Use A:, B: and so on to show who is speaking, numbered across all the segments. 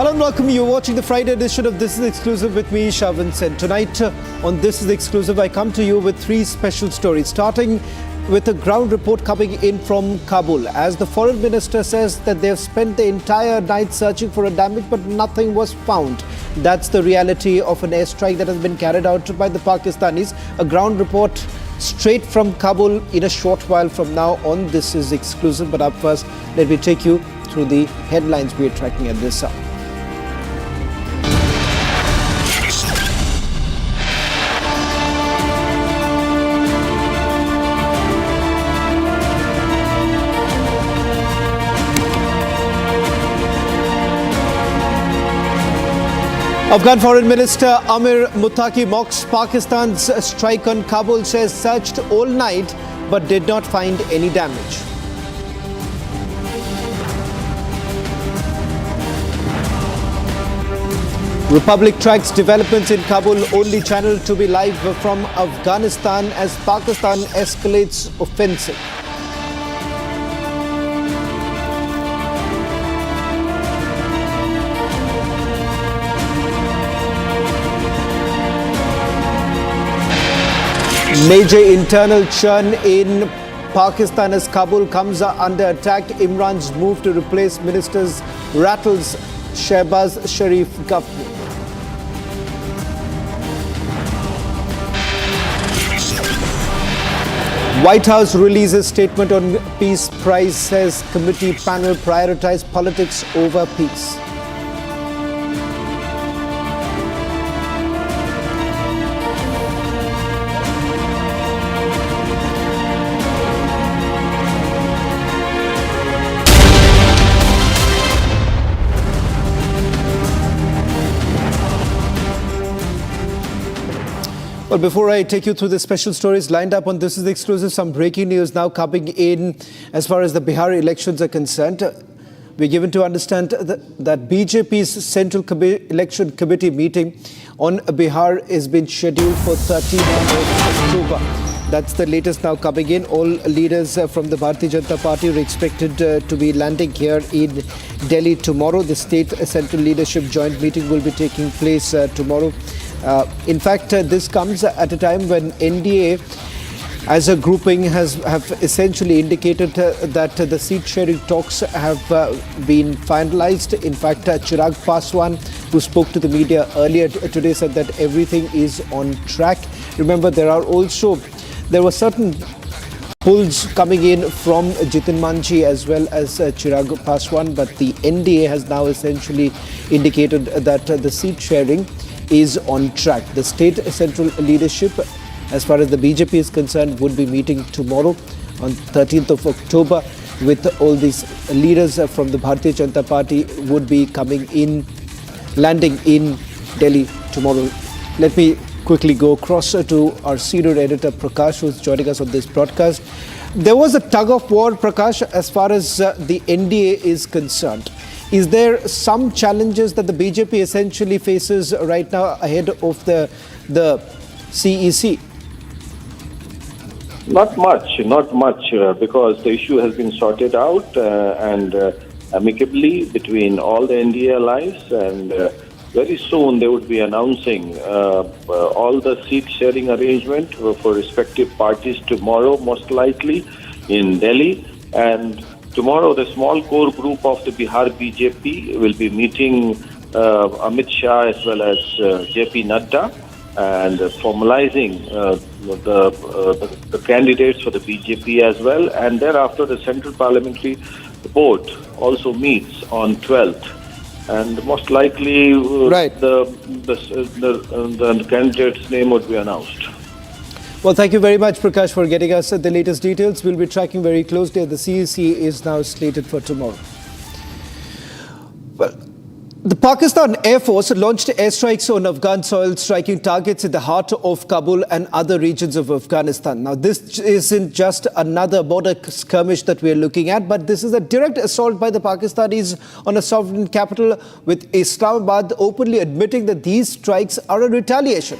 A: Arnab, welcome. You're watching the Friday edition of This is Exclusive with me, Shavan Sen. Tonight on This is Exclusive, I come to you with three special stories, starting with a ground report coming in from Kabul, as the foreign minister says that they've spent the entire night searching for a damage, but nothing was found. That's the reality of an airstrike that has been carried out by the Pakistanis. A ground report straight from Kabul in a short while from now on This is Exclusive. But up first, let me take you through the headlines we are tracking at this hour. Afghan Foreign Minister Amir Muttaqi mocks Pakistan's strike on Kabul, says searched all night but did not find any damage. Republic tracks developments in Kabul, only channel to be live from Afghanistan as Pakistan escalates offensive. Major internal churn in Pakistan as Kabul comes under attack. Imran's move to replace ministers rattles Shehbaz Sharif government. White House releases statement on peace prize, says committee panel prioritize politics over peace. Well, before I take you through the special stories lined up on This is Exclusive, some breaking news now coming in as far as the Bihar elections are concerned. We're given to understand that BJP's Central Election Committee meeting on Bihar has been scheduled for 13th of October. That's the latest now coming in. All leaders from the Bharatiya Janata Party are expected to be landing here in Delhi tomorrow. The state central leadership joint meeting will be taking place tomorrow. In fact, this comes at a time when NDA as a grouping have essentially indicated that the seat sharing talks have been finalized. In fact, Chirag Paswan, who spoke to the media earlier today, said that everything is on track. Remember, there were certain pulls coming in from Jitin Manji as well as Chirag Paswan, but the NDA has now essentially indicated that the seat sharing is on track. The state central leadership, as far as the BJP is concerned, would be meeting tomorrow on 13th of October with all these leaders from the Bharatiya Janata Party would be landing in Delhi tomorrow. Let me quickly go across to our senior editor Prakash, who is joining us on this broadcast. There was a tug of war, Prakash, as far as the NDA is concerned. Is there some challenges that the BJP essentially faces right now ahead of the CEC?
B: Not much, because the issue has been sorted out and amicably between all the NDA allies, and very soon they would be announcing all the seat sharing arrangement for respective parties tomorrow, most likely in Delhi. And tomorrow, the small core group of the Bihar BJP will be meeting Amit Shah as well as JP Nadda and formalizing the candidates for the BJP as well. And thereafter, the Central Parliamentary Board also meets on 12th. And most likely, the candidate's name would be announced.
A: Well, thank you very much, Prakash, for getting us the latest details. We'll be tracking very closely. The CEC is now slated for tomorrow. Well, the Pakistan Air Force launched airstrikes on Afghan soil, striking targets in the heart of Kabul and other regions of Afghanistan. Now, this isn't just another border skirmish that we're looking at, but this is a direct assault by the Pakistanis on a sovereign capital, with Islamabad openly admitting that these strikes are a retaliation.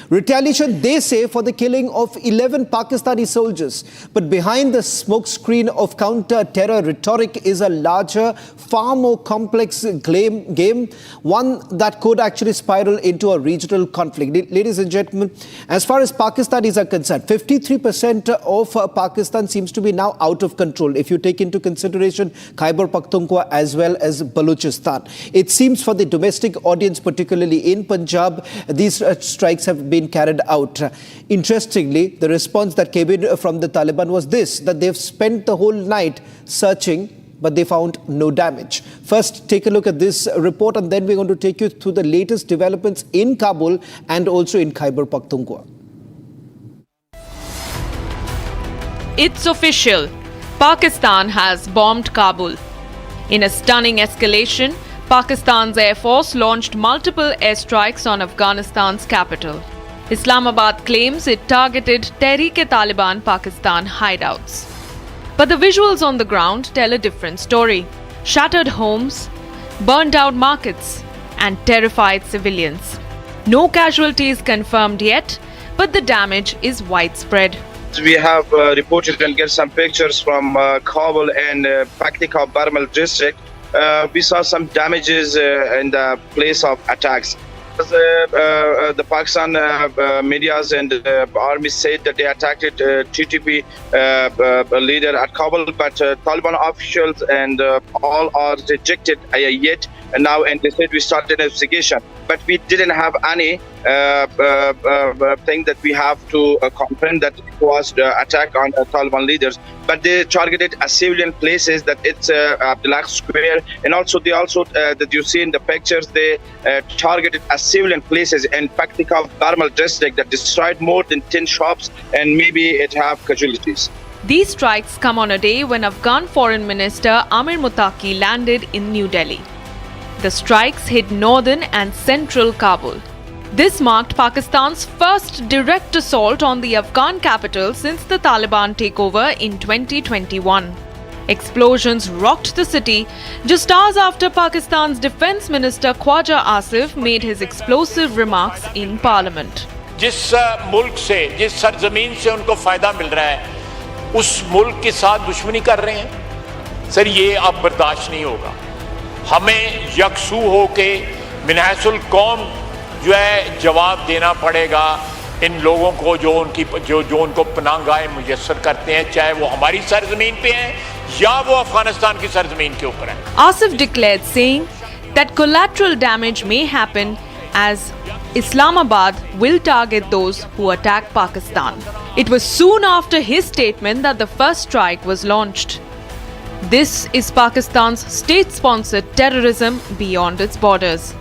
A: Retaliation, they say, for the killing of 11 Pakistani soldiers. But behind the smokescreen of counter-terror rhetoric is a larger, far more complex game, one that could actually spiral into a regional conflict. Ladies and gentlemen, as far as Pakistanis are concerned, 53% of Pakistan seems to be now out of control. If you take into consideration Khyber Pakhtunkhwa as well as Balochistan, it seems for the domestic audience, particularly in Punjab, these strikes have been carried out. Interestingly, the response that came in from the Taliban was this, that they've spent the whole night searching, but they found no damage. First, take a look at this report, and then we're going to take you through the latest developments in Kabul and also in Khyber Pakhtunkhwa.
C: It's official. Pakistan has bombed Kabul. In a stunning escalation, Pakistan's Air Force launched multiple airstrikes on Afghanistan's capital. Islamabad claims it targeted Tehreek-e-Taliban Pakistan hideouts. But the visuals on the ground tell a different story. Shattered homes, burnt out markets, and terrified civilians. No casualties confirmed yet, but the damage is widespread.
D: We have reported and get some pictures from Kabul and Pakistan district. We saw some damages in the place of attacks. The Pakistan medias and army said that they attacked TTP leader at Kabul, but Taliban officials and all are rejected yet. And now, and they said we started an investigation, but we didn't have any thing that we have to confirm that it was the attack on Taliban leaders. But they targeted civilian places, that it's Black Square, and also they that you see in the pictures, they targeted civilian places in Pakistan district that destroyed more than 10 shops, and maybe it have casualties.
C: These strikes come on a day when Afghan Foreign Minister Amir Muttaqi landed in New Delhi. The strikes hit northern and central Kabul. This marked Pakistan's first direct assault on the Afghan capital since the Taliban takeover in 2021. Explosions rocked the city just hours after Pakistan's Defence Minister Khwaja Asif made his explosive remarks in Parliament.
E: जिस मुल्क से, जिस सरजमीन से उनको फायदा मिल रहा है, उस मुल्क के साथ दुश्मनी कर रहे हैं। सर, ये अब बर्दाश्त नहीं होगा। हमें यकसू होके मिनहसुल कौम जो है जवाब देना पड़ेगा इन लोगों को जो उनको पनाहगाहें मुयस्सर करते हैं, चाहे वो हमारी सरजमीन पे हैं या वो अफगानिस्तान की सरजमीन के ऊपर है।
C: Asif declared, saying that collateral damage may happen as Islamabad will target those who attack Pakistan. It was soon after his statement that the first strike was launched. This is Pakistan's state-sponsored terrorism beyond its borders.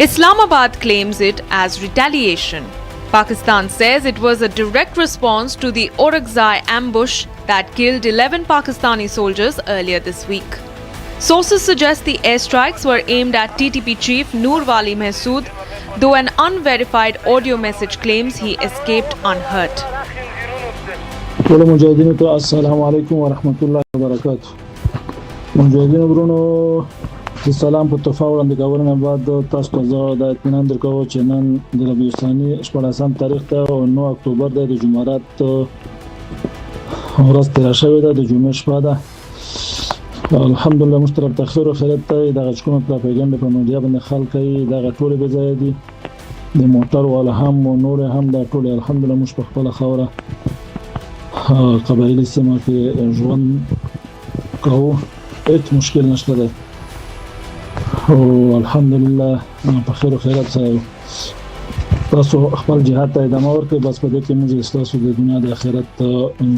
C: Islamabad claims it as retaliation. Pakistan says it was a direct response to the Orakzai ambush that killed 11 Pakistani soldiers earlier this week. Sources suggest the airstrikes were aimed at TTP chief Noor Wali Mahsood, though an unverified audio message claims he escaped unhurt.
F: مجاهدینو ته السلام علیکم ورحمت الله وبرکاته. مجاهدینو ورونو د سلام په تفاهم وړاندې کولو بعد تاسو ته زه د اطمینان درکوم چې نن د ربیع الثاني 14 تاریخ ته او 9 اکتوبر د جمعرات ورځ تیر شوې ده، د جمعې شپه ده. الحمدلله موږ طرف ته خیر او خیرات ته دغه کومه پروپاګاندا په میډیا باندې خلک کوي، دغه ټول به ځای دي د موټر والا هم او نور هم د ټول الحمدلله موږ په خپل خوره قبایلی سیمه کې ژوند کوو، هیڅ مشکل نشته ده او الحمدلله په خیر او خیرات سره تاسو خپل جهاد ته ادامه ورکړئ. بس په دې کې موږ ستاسو د دنیا د آخرت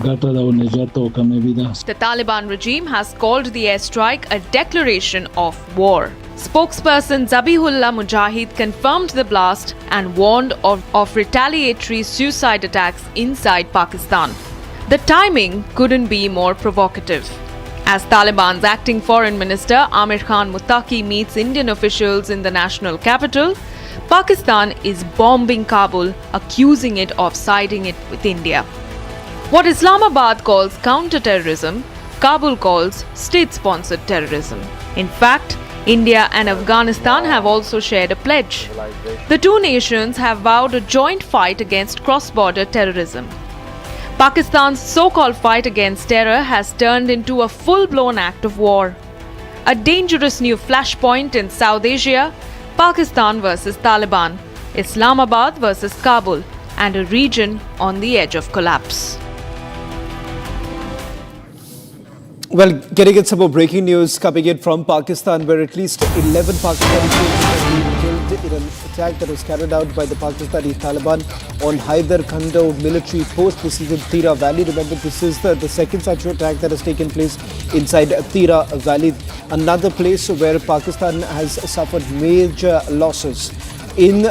F: ګټه ده او نجات او کامیابي ده.
C: The Taliban regime has called the airstrike a declaration of war. Spokesperson Zabihullah Mujahid confirmed the blast and warned of retaliatory suicide attacks inside Pakistan. The timing couldn't be more provocative. As Taliban's acting foreign minister Amir Khan Muttaqi meets Indian officials in the national capital, Pakistan is bombing Kabul, accusing it of siding it with India. What Islamabad calls counter-terrorism, Kabul calls state-sponsored terrorism. In fact, India and Afghanistan have also shared a pledge. The two nations have vowed a joint fight against cross-border terrorism. Pakistan's so-called fight against terror has turned into a full-blown act of war. A dangerous new flashpoint in South Asia, Pakistan versus Taliban, Islamabad versus Kabul, and a region on the edge of collapse.
A: Well, getting at some more breaking news coming in from Pakistan, where at least 11 Pakistani soldiers have been killed in an attack that was carried out by the Pakistani Taliban on Hyder Khando military post. This is in Tirah Valley. Remember, this is the second such attack that has taken place inside Tirah Valley, another place where Pakistan has suffered major losses. In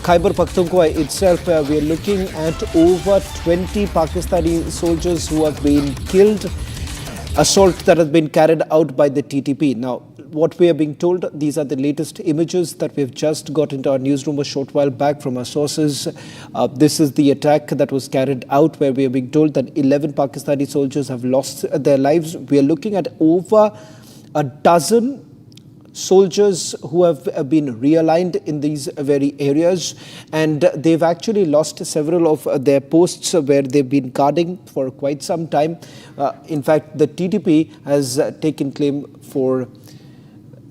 A: Khyber Pakhtunkhwa itself, we are looking at over 20 Pakistani soldiers who have been killed. Assault that has been carried out by the TTP. Now, what we are being told, these are the latest images that we've just got into our newsroom a short while back from our sources. This is the attack that was carried out, where we are being told that 11 Pakistani soldiers have lost their lives. We are looking at over a dozen soldiers who have been realigned in these very areas, and they've actually lost several of their posts where they've been guarding for quite some time. In fact, the TTP has taken claim for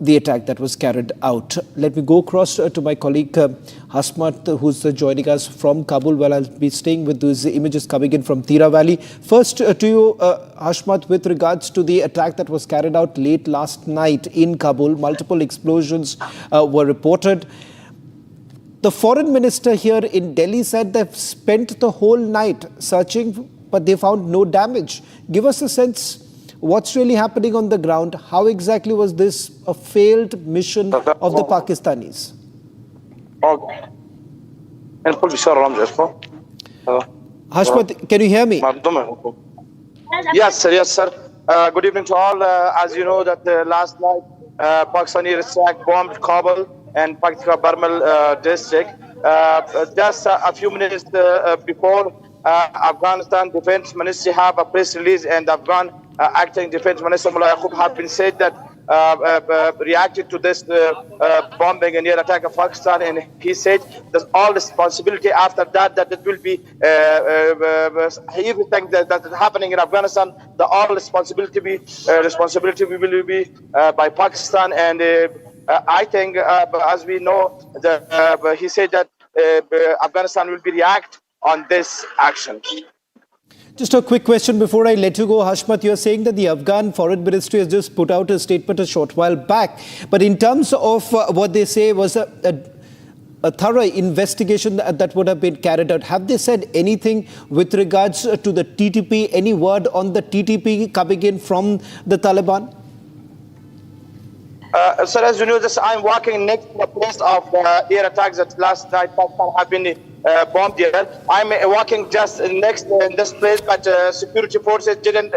A: the attack that was carried out. Let me go across to my colleague Hasmat, who's joining us from Kabul, while I'll be staying with those images coming in from Tirah Valley. First to you, Hasmat, with regards to the attack that was carried out late last night in Kabul, multiple explosions were reported. The foreign minister here in Delhi said they've spent the whole night searching, but they found no damage. Give us a sense. What's really happening on the ground? How exactly was this a failed mission of the Pakistanis? Hashmat, can you hear me?
D: Yes, sir. Yes, sir. Good evening to all. As you know, that last night, Pakistani airstrike bombed Kabul and Pakistan-Barmal district. Just a few minutes before, Afghanistan Defense Ministry have a press release, and Afghan acting Defense Minister Mullah Yaqub have been said that reacted to this bombing and air attack of Pakistan, and he said there's all responsibility after that it will be everything that is happening in Afghanistan, the all responsibility will be by Pakistan. And I think as we know, he said that Afghanistan will be react on this action.
A: Just a quick question before I let you go, Hashmat. You're saying that the Afghan Foreign Ministry has just put out a statement a short while back. But in terms of what they say was a thorough investigation that would have been carried out, have they said anything with regards to the TTP? Any word on the TTP coming in from the Taliban?
D: Sir, as you know, I'm walking next to the place of air attacks that last night have been bombed here. I'm walking just next in this place, but security forces didn't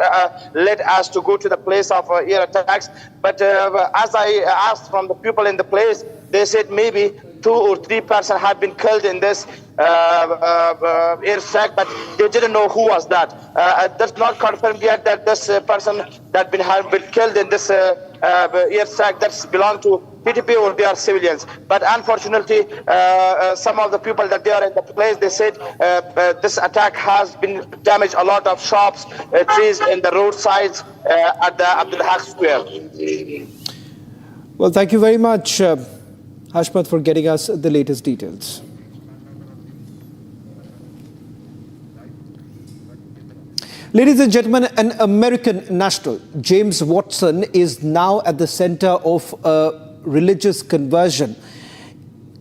D: let us to go to the place of air attacks. But as I asked from the people in the place, they said maybe 2 or 3 persons have been killed in this airstrike, but they didn't know who was that. That's not confirmed yet that this person that have been killed in this airstrike that's belong to PTP or they are civilians. But unfortunately, some of the people that they are in the place, they said this attack has been damaged a lot of shops, trees in the roadsides at the Abdul Haq Square.
A: Well, thank you very much, Hashmat, for getting us the latest details. Ladies and gentlemen, an American national, James Watson, is now at the center of a religious conversion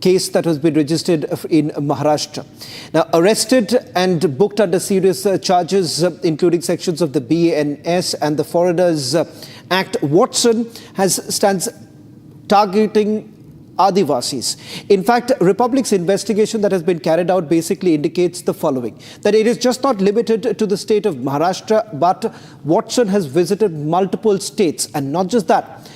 A: case that has been registered in Maharashtra. Now, arrested and booked under serious charges, including sections of the BNS and the Foreigners Act, Watson stands targeting Adivasis. In fact, Republic's investigation that has been carried out basically indicates the following, that it is just not limited to the state of Maharashtra, but Watson has visited multiple states. And not just that,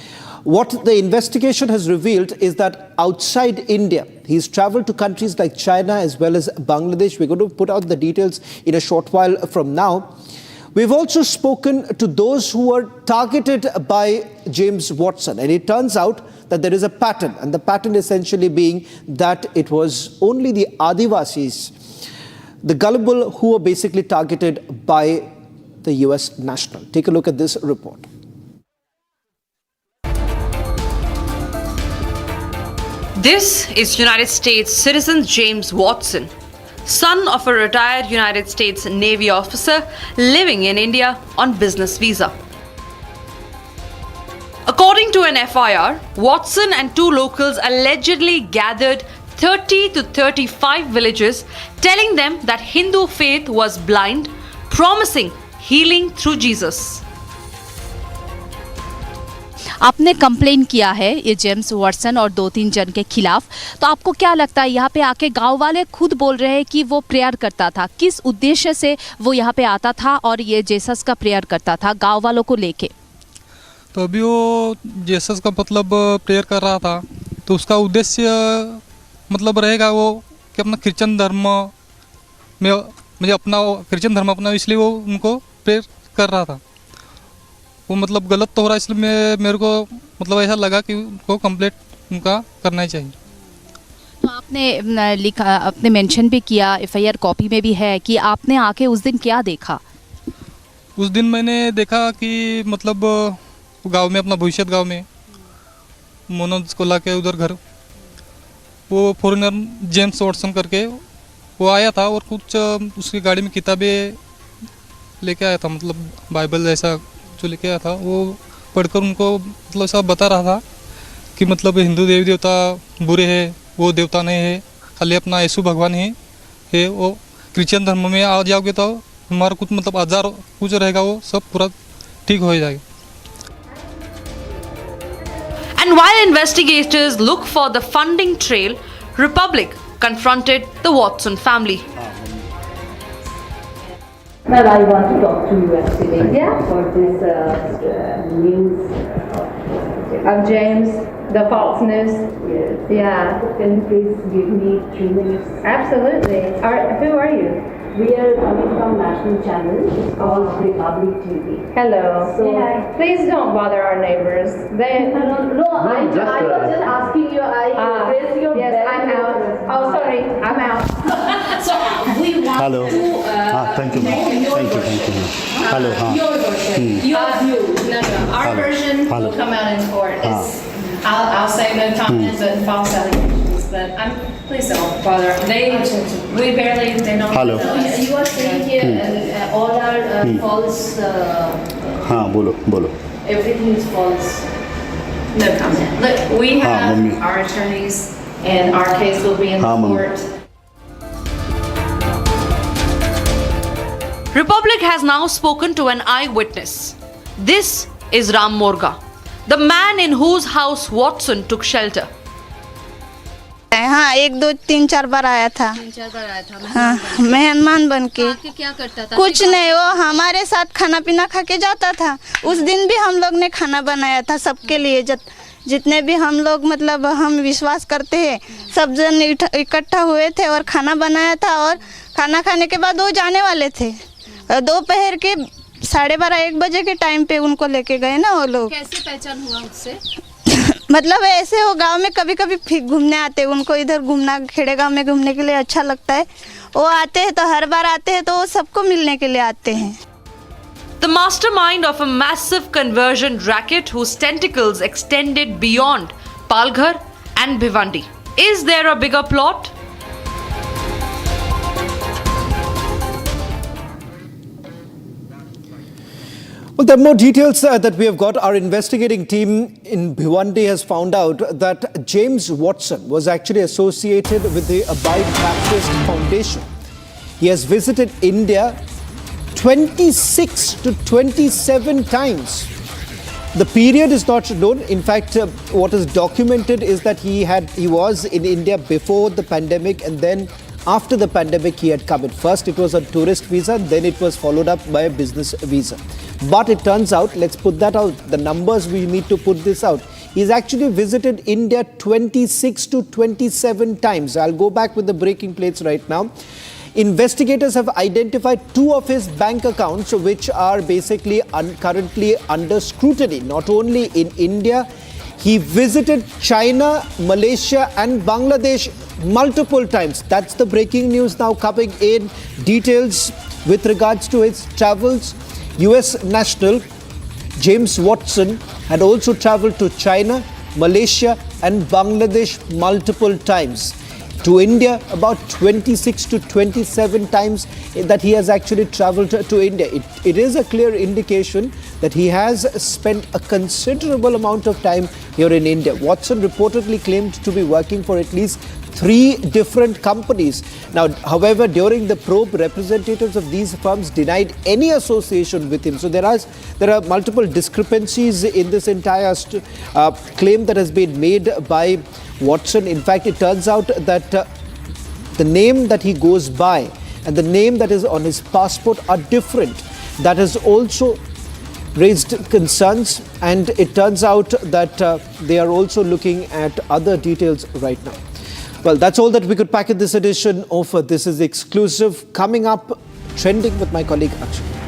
A: what the investigation has revealed is that outside India, he's traveled to countries like China as well as Bangladesh. We're going to put out the details in a short while from now. We've also spoken to those who were targeted by James Watson, and it turns out that there is a pattern, and the pattern essentially being that it was only the Adivasis, the gullible, who were basically targeted by the US national. Take a look at this report.
C: This is United States citizen James Watson, son of a retired United States Navy officer living in India on business visa. According to an FIR, Watson and two locals allegedly gathered 30 to 35 villages, telling them that Hindu faith was blind, promising healing through Jesus.
G: आपने complain किया है ये James Watson और 2-3 जन के खिलाफ, तो आपको क्या लगता है यहाँ पे आके गांव वाले खुद बोल रहे हैं कि वो प्रेयर करता था, किस उद्देश्य से वो यहाँ पे आता था और ये जेसस का प्रेयर करता था गांव वालों को लेके?
H: तो अभी वो जेसस का मतलब प्रेयर कर रहा था, तो उसका उद्देश्य मतलब रहेगा वो कि अपना क्रिश्चियन धर्म में मुझे अपना क्रिश्चियन धर्म अपना, इसलिए वो उनको प्रेयर कर रहा था। वो मतलब गलत तो हो रहा है, इसलिए मेरे को मतलब ऐसा लगा कि उनको कंप्लीट उनका करना ही चाहिए।
G: तो आपने लिखा, आपने मेंशन भी किया, FIR कॉपी में भी है कि आपने आके उस दिन क्या देखा?
H: उस दिन मैंने देखा कि मतलब गांव में, अपना भविष्य गांव में मोनोज को लाके उधर घर, वो फॉरेनर जेम्स वॉटसन करके वो आया था और कुछ उसकी गाड़ी में किताबें लेके आया था, मतलब बाइबल जैसा जो लेके आया था, वो पढ़कर उनको मतलब सब बता रहा था कि मतलब हिंदू देवी देवता बुरे हैं, वो देवता नहीं है, खाली अपना यीशु भगवान ही है। वो क्रिश्चियन धर्म में आ जाओगे तो हमारा कुछ मतलब आजार कुछ रहेगा, वो सब पूरा ठीक हो जाएगा।
C: And while investigators look for the funding trail, Republic confronted the Watson family.
I: Well, I want to talk to you actually, India, for this news of James, the false news. Yes. Yeah. Can you please give me 3 minutes? Absolutely. Who are you? We are coming from national channel. It's called Republic TV. Hello. So, please don't bother our neighbors. They. No, I was just asking you. I raise your yes, bell. I'm out. Oh, sorry, I'm out.
J: So we want
K: Hello.
J: to
K: Thank you. Thank you. Hello.
J: your version, your view. No. Our
K: Hello.
J: version
K: Hello.
J: will come out in court. I'll say no comment, but false allegations. But please don't bother. We barely, they don't
K: Hello.
J: know us.
I: You are saying here all are false.
K: हाँ बोलो
I: Everything is false.
J: No comment. Look, we have
K: mummy.
J: our attorneys, and our case will be in
K: हाँ, mummy.
J: court.
C: Republic has now spoken to an eyewitness. This is Ram Morga, the man in whose house Watson took shelter.
L: हाँ 1 2 3 4 बार आया था।
G: 3-4 बार आया था।
L: हाँ मेहमान बन के।
G: क्या करता था?
L: कुछ नहीं, वो हमारे साथ खाना पीना खा के जाता था। उस दिन भी हम लोग ने खाना बनाया था सबके लिए, जितने भी हम लोग मतलब हम विश्वास करते हैं, सब जन इकट्ठा हुए थे और खाना बनाया था। और खाना खाने के बाद वो जाने वाले थे। दोपहर के 12:30-1 बजे के टाइम पे उनको लेके गए ना वो लोग।
G: कैसे पहचान हुआ उससे?
L: मतलब ऐसे वो गांव में कभी कभी घूमने आते हैं, उनको इधर घूमना, खेड़े गांव में घूमने के लिए अच्छा लगता है। वो आते हैं तो हर बार आते हैं तो वो सबको मिलने के लिए आते हैं।
C: The mastermind of a massive conversion racket whose tentacles extended beyond Palghar and Bhiwandi. Is there a bigger plot?
A: Well, there are more details that we have got. Our investigating team in Bhiwandi has found out that James Watson was actually associated with the Abide Baptist Foundation. He has visited India 26 to 27 times. The period is not known. In fact, what is documented is that he was in India before the pandemic, and then after the pandemic he had come in. First it was a tourist visa, then it was followed up by a business visa. But it turns out, let's put that out, the numbers, we need to put this out. He's actually visited India 26 to 27 times. I'll go back with the breaking plates right now. investigators have identified 2 of his bank accounts which are basically currently under scrutiny. Not only in India, he visited China, Malaysia and Bangladesh multiple times. That's the breaking news now coming in. Details with regards to his travels. US national James Watson had also traveled to China, Malaysia and Bangladesh multiple times. To India, about 26 to 27 times that he has actually traveled to India. It is a clear indication that he has spent a considerable amount of time here in India. Watson reportedly claimed to be working for at least 3 different companies. Now, however, during the probe, representatives of these firms denied any association with him. So there are multiple discrepancies in this entire claim that has been made by Watson. In fact, it turns out that the name that he goes by and the name that is on his passport are different. That has also raised concerns, and it turns out that they are also looking at other details right now. Well, that's all that we could pack in this edition of This Is Exclusive. Coming up, trending with my colleague Akshay.